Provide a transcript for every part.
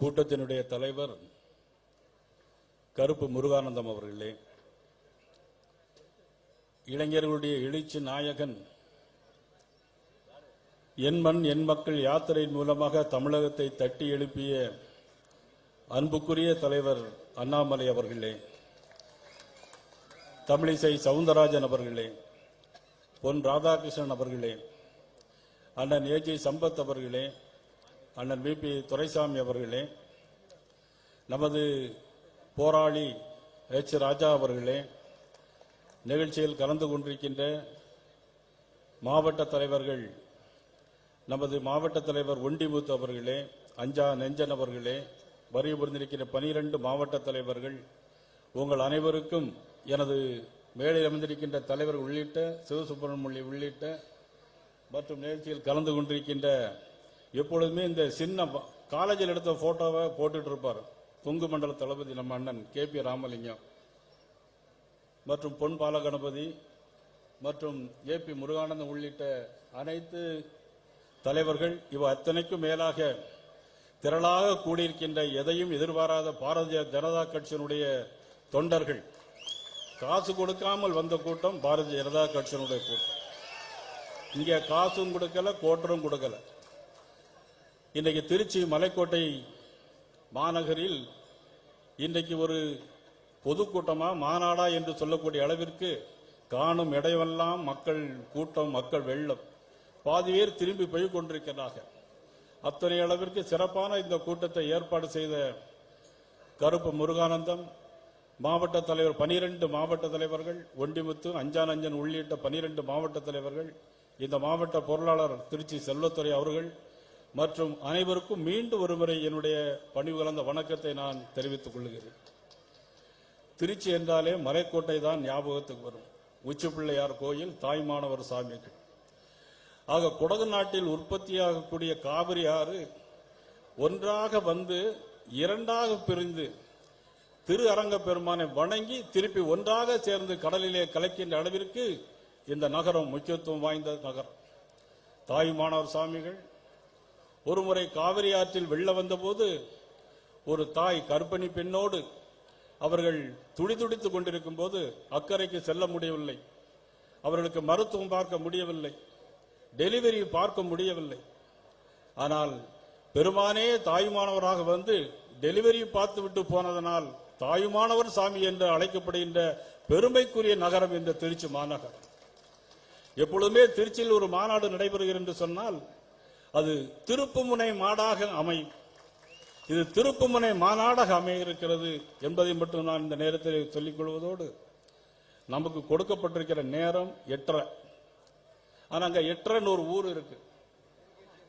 கூட்டத்தினுடைய தலைவர் கருப்பு முருகானந்தம் அவர்களே, இளைஞர்களுடைய எழுச்சி நாயகன், என் மண் என் மக்கள் யாத்திரையின் மூலமாக தமிழகத்தை தட்டி எழுப்பிய அன்புக்குரிய தலைவர் அண்ணாமலை அவர்களே, தமிழிசை சவுந்தரராஜன் அவர்களே, பொன் ராதாகிருஷ்ணன் அவர்களே, அண்ணன் ஏஜி சம்பத் அவர்களே, அண்ணன் விபி துரைசாமி அவர்களே, நமது போராளி எச் ராஜா அவர்களே, நிகழ்ச்சியில் கலந்து கொண்டிருக்கின்ற மாவட்ட தலைவர்கள், நமது மாவட்ட தலைவர் ஒண்டிமுத்து அவர்களே, அஞ்சா நெஞ்சன் அவர்களே, வரி புரிந்திருக்கின்ற 12 மாவட்ட தலைவர்கள், உங்கள் அனைவருக்கும் எனது மேடையில் அமைந்திருக்கின்ற தலைவர் உள்ளிட்ட சிவசுப்பிரமணிய உள்ளிட்ட மற்றும் நிகழ்ச்சியில் கலந்து கொண்டிருக்கின்ற, எப்பொழுதுமே இந்த சின்ன காலேஜில் எடுத்த போட்டோவை போட்டுட்டு இருப்பார் கொங்கு மண்டல தளபதி நம்ம அண்ணன் KP ராமலிங்கம் மற்றும் பொன் பாலகணபதி மற்றும் AP முருகானந்தம் உள்ளிட்ட அனைத்து தலைவர்கள், இவ அத்தனைக்கும் மேலாக திரளாக கூடியிருக்கின்ற எதையும் எதிர்பாராத பாரதிய ஜனதா கட்சியினுடைய தொண்டர்கள், காசு கொடுக்காமல் வந்த கூட்டம் பாரதிய ஜனதா கட்சியினுடைய கூட்டம். இங்கே காசும் கொடுக்கல, கோட்டரும் கொடுக்கல. இன்றைக்கு திருச்சி மலைக்கோட்டை மாநகரில் இன்றைக்கு ஒரு பொதுக்கூட்டமா மாநாடா என்று சொல்லக்கூடிய அளவிற்கு காணும் இடையெல்லாம் மக்கள் கூட்டம், மக்கள் வெள்ளம், பாதி பேர் திரும்பி போய் கொண்டிருக்கிறார்கள். அத்தனை அளவிற்கு சிறப்பான இந்த கூட்டத்தை ஏற்பாடு செய்த கருப்பு முருகானந்தம் மாவட்ட தலைவர், 12 மாவட்ட தலைவர்கள், ஒண்டிமுத்து, அஞ்சானஞ்சன் உள்ளிட்ட 12 மாவட்ட தலைவர்கள், இந்த மாவட்ட பொருளாளர் திருச்சி செல்வத்துறை அவர்கள் மற்றும் அனைவருக்கும் மீண்டும் ஒருமுறை என்னுடைய பணிவு கலந்த வணக்கத்தை நான் தெரிவித்துக் கொள்கிறேன். திருச்சி என்றாலே மலைக்கோட்டை தான் ஞாபகத்துக்கு வரும். உச்சிப்பிள்ளையார் கோயில், தாய்மானவர் சாமிகள். ஆக குடகு நாட்டில் உற்பத்தியாகக்கூடிய காவிரி ஆறு ஒன்றாக வந்து இரண்டாக பிரிந்து திரு அரங்க பெருமானை வணங்கி திருப்பி ஒன்றாக சேர்ந்து கடலிலே கலக்கின்ற அளவிற்கு இந்த நகரம் முக்கியத்துவம் வாய்ந்த நகரம். தாய்மானவர் சாமிகள் ஒருமுறை காவிரி ஆற்றில் வெள்ள வந்தபோது ஒரு தாய் கர்ப்பிணி பெண்ணோடு அவர்கள் துடிதுடித்துக் கொண்டிருக்கும் போது அக்கறைக்கு செல்ல முடியவில்லை, அவர்களுக்கு மருத்துவம் பார்க்க முடியவில்லை, டெலிவரி பார்க்க முடியவில்லை. ஆனால் பெருமானே தாயுமானவராக வந்து டெலிவரி பார்த்து விட்டு போனதனால் தாயுமானவர் சாமி என்று அழைக்கப்படுகின்ற பெருமைக்குரிய நகரம் இந்த திருச்சி மாநகரம். எப்பொழுதுமே திருச்சியில் ஒரு மாநாடு நடைபெறுகிறது என்று சொன்னால் அது திருப்புமுனை மாடாக அமையும். இது திருப்புமுனை மாநாடாக அமைய இருக்கிறது என்பதை மட்டும் நான் இந்த நேரத்தில் சொல்லிக் கொள்வதோடு, நமக்கு கொடுக்கப்பட்டிருக்கிற நேரம் 8:30. ஆனா அங்க 8:30 ஒரு ஊர் இருக்கு.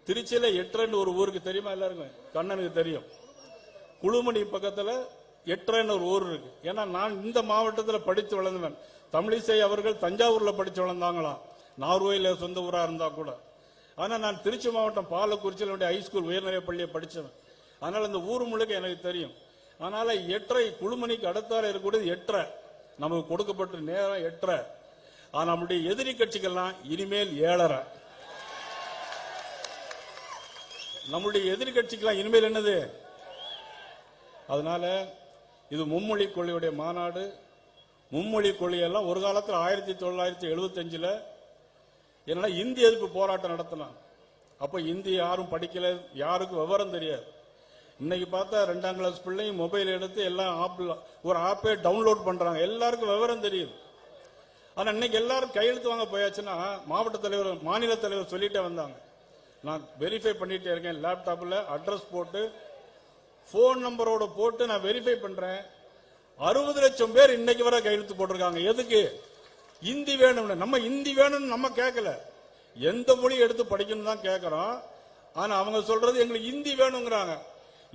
திருச்சியில 8:30 ஒரு ஊருக்கு தெரியுமா? எல்லாருக்கும் கண்ணனுக்கு தெரியும். குழுமணி பக்கத்துல 8:30 ஒரு ஊர் இருக்கு. ஏன்னா நான் இந்த மாவட்டத்தில் படித்து வளர்ந்தவன். தமிழிசை அவர்கள் தஞ்சாவூர்ல படிச்சு வளர்ந்தாங்களாம், நார்வேல சொந்த ஊரா இருந்தா கூட. ஆனா நான் திருச்சி மாவட்டம் பாலக்குறிச்சியில் ஹைஸ்கூல் உயர்நிலை பள்ளியை படிச்சவன். அதனால இந்த ஊர் முழுக்க எனக்கு தெரியும். அதனால 8:30 குழுமணிக்கு அடுத்தால இருக்கக்கூடியது 8:30. நமக்கு கொடுக்கப்பட்ட நேரம் 8:30. ஆனா நம்முடைய எதிரி கட்சிகள்லாம் இனிமேல் 7:30. நம்முடைய எதிரி கட்சிக்கெல்லாம் இனிமேல் என்னது? அதனால இது மும்மொழி கொள்கையுடைய மாநாடு. மும்மொழி கொள்கையெல்லாம் ஒரு காலத்தில் 1975 என்னன்னா இந்திய எதிர்ப்பு போராட்டம் நடத்தினான். அப்ப இந்தி யாரும் படிக்கல, யாருக்கும் விவரம் தெரியாது. இன்னைக்கு பார்த்தா 2ஆம் கிளாஸ் பிள்ளையும் மொபைல் எடுத்து எல்லாம் ஒரு ஆப்பே டவுன்லோட் பண்றாங்க, எல்லாருக்கும் விவரம் தெரியுது. ஆனா இன்னைக்கு எல்லாரும் கையெழுத்து வாங்க போயாச்சுன்னா மாவட்ட தலைவர், மாநில தலைவர் சொல்லிட்டே வந்தாங்க, நான் வெரிஃபை பண்ணிட்டே இருக்கேன், லேப்டாப்ல அட்ரஸ் போட்டு போன் நம்பரோட போட்டு நான் வெரிஃபை பண்றேன். 60 லட்சம் பேர் இன்னைக்கு வரை கையெழுத்து போட்டிருக்காங்க. எதுக்கு? இந்தி வேணும். நம்ம இந்தி வேணும்னு நம்ம கேட்கல, எந்த மொழி எடுத்து படிக்கணும் தான் கேட்கிறோம். ஆனா அவங்க சொல்றது எங்களுக்கு இந்தி வேணுங்கிறாங்க.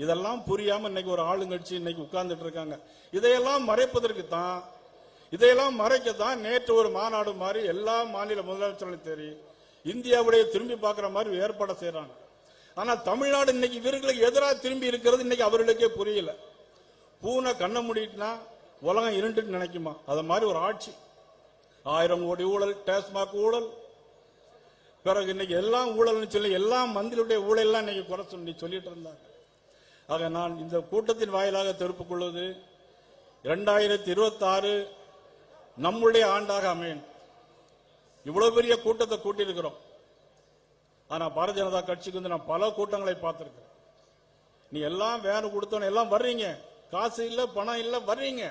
இதெல்லாம் புரியாம இன்னைக்கு ஒரு ஆளுங்கட்சி இன்னைக்கு உட்கார்ந்துட்டு இருக்காங்க. இதையெல்லாம் மறைப்பதற்கு தான், இதையெல்லாம் மறைக்கத்தான் நேற்று ஒரு மாநாடு மாதிரி எல்லா மாநில முதலமைச்சர்களும் தெரியும் இந்தியாவுடைய திரும்பி பார்க்கிற மாதிரி ஏற்பாடு செய்யறாங்க. ஆனா தமிழ்நாடு இன்னைக்கு இவர்களுக்கு எதிராக திரும்பி இருக்கிறது இன்னைக்கு அவர்களுக்கே புரியல. பூனை கண்ண மூடிட்டுனா உலகம் இருண்டுன்னு நினைக்குமா? அத மாதிரி ஒரு ஆட்சி. 1000 கோடி ஊழல், டாஸ்மாக் ஊழல், பிறகு இன்னைக்கு எல்லாம் ஊழல்னு சொல்லி எல்லா மந்திரியுடைய ஊழல் எல்லாம் இன்னைக்கு குறை சொல்லி சொல்லிட்டு இருந்தாங்க. ஆக நான் இந்த கூட்டத்தின் வாயிலாக தெரிவித்துக் கொள்வது 2026 நம்முடைய ஆண்டாக அமையும். இவ்வளவு பெரிய கூட்டத்தை கூட்டியிருக்கிறோம். ஆனா பாரதிய ஜனதா கட்சிக்கு வந்து நான் பல கூட்டங்களை பார்த்திருக்கிறேன். நீ எல்லாம் வேன் கொடுத்தோன்னு எல்லாம் வர்றீங்க, காசு இல்ல பணம் இல்ல வர்றீங்க,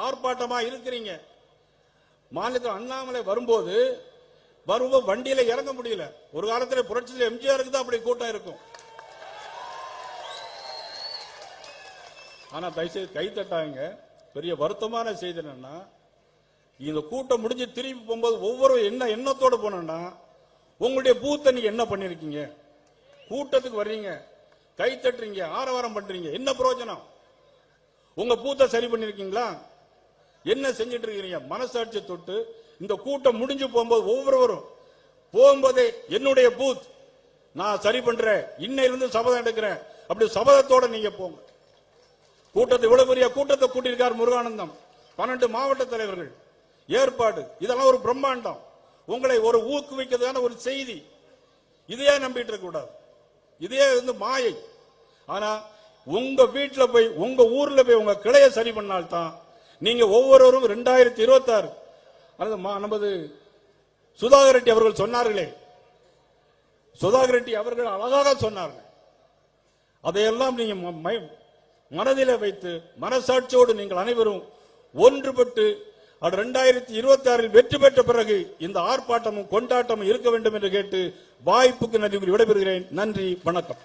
ஆர்ப்பாட்டமா இருக்கிறீங்க. மாநிலத்தில் அண்ணாமலை வரும்போது வண்டியில இறங்க முடியல. ஒரு காலத்தில் புரட்சியில் எம்ஜிஆருக்கு தான் அப்படி கூட்டம் இருக்கும். ஆனா தயவுசெய்து கை தட்டாங்க. பெரிய வருத்தமான செய்தி என்னன்னா, இந்த கூட்டம் முடிஞ்சு திரும்பி போகும்போது ஒவ்வொரு எண்ணத்தோடு போனா உங்களுடைய பூத்தை நீங்க என்ன பண்ணிருக்கீங்க? கூட்டத்துக்கு வர்றீங்க, கை தட்டுறீங்க, ஆரவாரம் பண்றீங்க, என்ன பிரயோஜனம்? உங்க பூத்தை சரி பண்ணிருக்கீங்களா? என்ன செஞ்சிட்டு இருக்கீங்க? மனசாட்சி தொட்டு இந்த கூட்டம் முடிஞ்சு போகும்போது ஒவ்வொருவரும் போகும்போதே என்னுடைய பூத் நான் சரி பண்றேன், இன்னையிலிருந்து சபதம் எடுக்கிறேன், அப்படி சபதத்தோட நீங்க போங்க. கூட்டத்தை இவ்வளவு பெரிய கூட்டத்தை கூட்டியிருக்கார் முருகானந்தம், 12 மாவட்ட தலைவர்கள் ஏற்பாடு, இதெல்லாம் ஒரு பிரம்மாண்டம். உங்களை ஒரு ஊக்குவிக்கிறதான ஒரு செய்தி. இதையே நம்பிட்டு இருக்க கூடாது. இதே வந்து மாயை. ஆனா உங்க வீட்டுல போய் உங்க ஊர்ல போய் உங்க கிளையை சரி பண்ணால்தான் நீங்க ஒவ்வொருவரும் 2026 நமது சுதாகர் ரெட்டி அவர்கள் சொன்னார்களே, சுதாகர் ரெட்டி அவர்கள் அழகாக சொன்னார்கள். அதையெல்லாம் நீங்க மனதில் வைத்து மனசாட்சியோடு நீங்கள் அனைவரும் ஒன்றுபட்டு 2026 வெற்றி பெற்ற பிறகு இந்த ஆர்ப்பாட்டமும் கொண்டாட்டமும் இருக்க வேண்டும் என்று கேட்டு வாய்ப்புக்கு நன்றி விடைபெறுகிறேன். நன்றி, வணக்கம்.